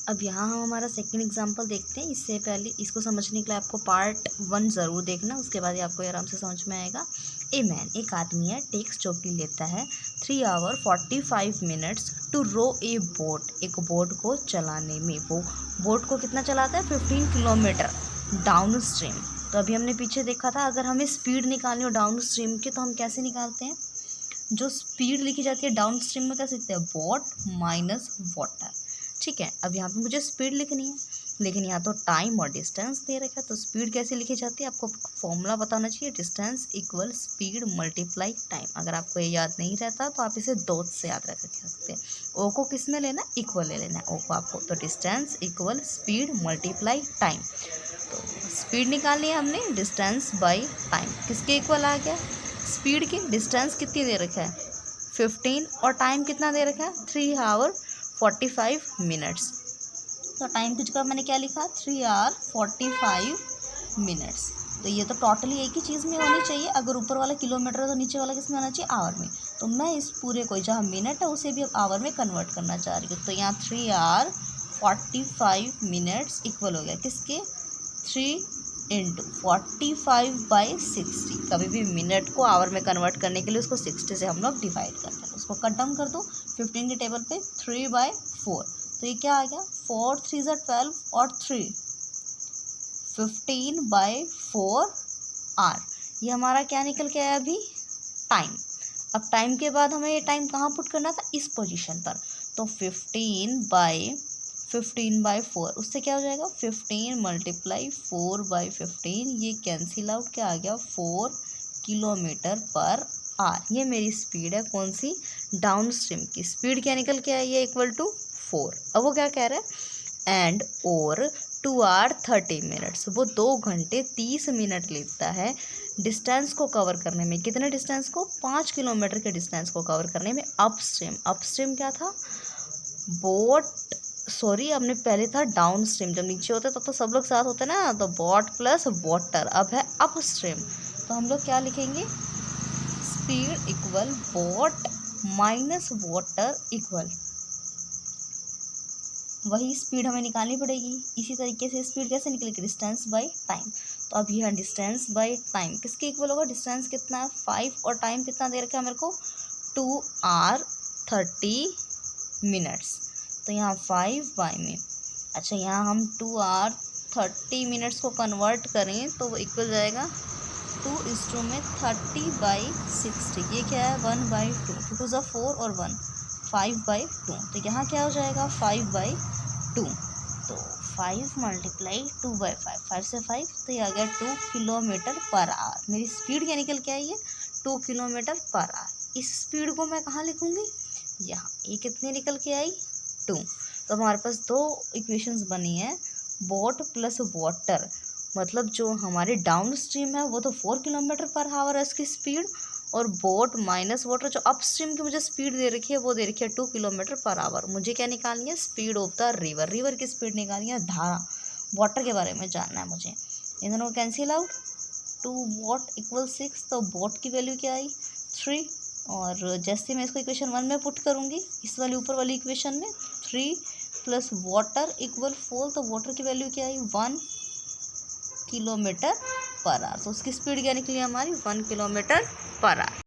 अब यहाँ हम हमारा सेकंड एग्जांपल देखते हैं। इससे पहले इसको समझने के लिए आपको पार्ट 1 ज़रूर देखना, उसके बाद ही आपको आराम से समझ में आएगा। ए मैन, एक आदमी है, टेक्स जो कि लेता है 3 hour 45 minutes to row a boat, एक बोट को चलाने में। वो बोट को कितना चलाता है? 15 किलोमीटर डाउन स्ट्रीम। तो अभी हमने पीछे देखा था, अगर हमें स्पीड निकालनी हो डाउन स्ट्रीम की तो हम कैसे निकालते हैं? जो स्पीड लिखी जाती है डाउन स्ट्रीम में कैसे लिखते हैं? Boat minus water. ठीक है, अब यहाँ पे मुझे स्पीड लिखनी है, लेकिन यहाँ तो टाइम और डिस्टेंस दे रखा है, तो स्पीड कैसे लिखी जाती है? आपको फॉर्मूला बताना चाहिए, distance equal speed multiply time. अगर आपको ये याद नहीं रहता तो आप इसे दो से याद रख सकते हैं। ओ को किस में लेना है? इक्वल ले लेना है ओ को आपको। तो distance equal speed multiply time. तो स्पीड निकालनी है हमने, डिस्टेंस बाई टाइम किसके इक्वल आ गया? स्पीड की। डिस्टेंस कितनी दे रखा है? 15, और टाइम कितना दे रखा है? 3 आवर 45 मिनट्स। तो टाइम की जगह मैंने क्या लिखा? 3 आवर 45 मिनट्स। तो ये तो टोटली एक ही चीज़ में होनी चाहिए। अगर ऊपर वाला किलोमीटर है तो नीचे वाला किस में होना चाहिए? आवर में। तो मैं इस पूरे को जहाँ मिनट है उसे भी अब आवर में कन्वर्ट करना चाह रही हूँ। तो यहाँ 3 आवर 45 मिनट्स इक्वल हो गया किसके? 3 इंटू 45/60। कभी भी मिनट को आवर में कन्वर्ट करने के लिए उसको 60 से हम लोग डिवाइड करते हैं। उसको कट डाउन कर दो 15 के टेबल पे 3/4। तो ये क्या आ गया? 4 3 ज़ा 12 और 3 15/4 आर। ये हमारा क्या निकल के आया अभी? टाइम। अब टाइम के बाद हमें ये टाइम कहाँ पुट करना था? इस पोजीशन पर। तो 15/4 उससे क्या हो जाएगा? 15 मल्टीप्लाई 4/15। ये कैंसिल आउट, क्या आ गया? 4 किलोमीटर पर आर। ये मेरी स्पीड है, कौन सी? डाउन स्ट्रीम की स्पीड। क्या निकल के आई है? Equal to 4। अब वो क्या कह रहा है? एंड और 2 आवर 30 मिनट्स। वो 2 घंटे 30 मिनट लेता है डिस्टेंस को कवर करने में। कितने डिस्टेंस को? 5 किलोमीटर के डिस्टेंस को कवर करने में अपस्ट्रीम। अपस्ट्रीम क्या था? बोट, सॉरी हमने पहले था डाउन स्ट्रीम। जब नीचे होता है तो सब लोग साथ होते हैं ना, तो बोट प्लस वाटर। अब है अप स्ट्रीम, तो हम लोग क्या लिखेंगे? Speed equal boat minus water equal, वही स्पीड हमें निकालनी पड़ेगी। इसी तरीके से स्पीड कैसे निकलेगी? Distance by time. तो अब यह डिस्टेंस बाई टाइम किसके इक्वल होगा? डिस्टेंस कितना है? 5, और टाइम कितना दे रखा है मेरे को? 2 आवर 30 मिनट्स। तो यहाँ 5 में, अच्छा यहाँ हम 2 आवर 30 मिनट्स को कन्वर्ट करें तो वो इक्वल जाएगा 2 में 30/60। ये क्या है? 1/2, बिकॉज ऑफ 4 और 1 5/2। तो यहाँ क्या हो जाएगा? 5/2। तो 5 मल्टीप्लाई 2/5, 5 से 5, तो ये आ गया 2 किलोमीटर पर आवर। मेरी स्पीड क्या निकल के आई है? 2 किलोमीटर पर आवर। इस स्पीड को मैं कहाँ लिखूँगी? यहाँ। ये कितनी निकल के आई? 2। तो हमारे पास दो इक्वेशंस बनी है, बोट प्लस वाटर। मतलब जो हमारे डाउन स्ट्रीम है वो तो 4 किलोमीटर पर आवर है इसकी स्पीड, और बोट माइनस वाटर जो अप स्ट्रीम की मुझे स्पीड दे रखी है वो दे रखी है 2 किलोमीटर पर आवर। मुझे क्या निकालनी है? Speed of the river. River की स्पीड निकालनी है, धारा। वाटर के बारे में जानना है मुझे। इन दोनों को कैंसिल आउट, 2 वॉट इक्वल 6। तो बोट की वैल्यू क्या आई? 3। और जैसे मैं इसको इक्वेशन 1 में पुट करूँगी, इस वाली ऊपर वाली इक्वेशन में 3 प्लस वाटर इक्वल 4। तो वाटर की वैल्यू क्या आई? 1 किलोमीटर पर आवर। तो उसकी स्पीड क्या निकली हमारी? 1 किलोमीटर पर आवर।